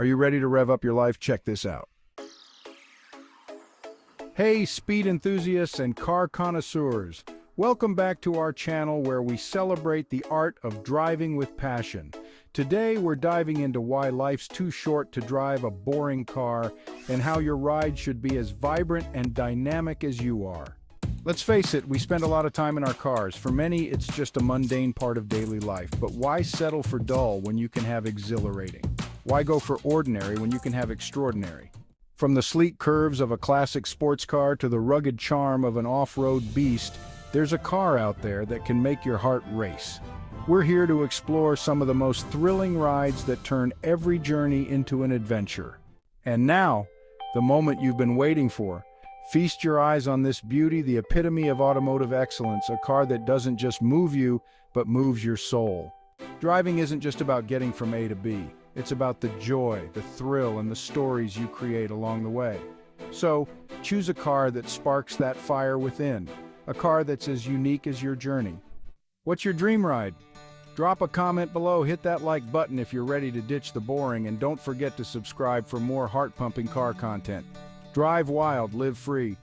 Are you ready to rev up your life? Check this out. Hey, speed enthusiasts and car connoisseurs. Welcome back to our channel where we celebrate the art of driving with passion. Today, we're diving into why life's too short to drive a boring car and how your ride should be as vibrant and dynamic as you are. Let's face it, we spend a lot of time in our cars. For many, it's just a mundane part of daily life. But why settle for dull when you can have exhilarating? Why go for ordinary when you can have extraordinary? From the sleek curves of a classic sports car to the rugged charm of an off-road beast, there's a car out there that can make your heart race. We're here to explore some of the most thrilling rides that turn every journey into an adventure. And now, the moment you've been waiting for. Feast your eyes on this beauty, the epitome of automotive excellence, a car that doesn't just move you, but moves your soul. Driving isn't just about getting from A to B. It's about the joy, the thrill, and the stories you create along the way. So, choose a car that sparks that fire within, a car that's as unique as your journey. What's your dream ride? Drop a comment below, hit that like button if you're ready to ditch the boring, and don't forget to subscribe for more heart-pumping car content. Drive wild, live free.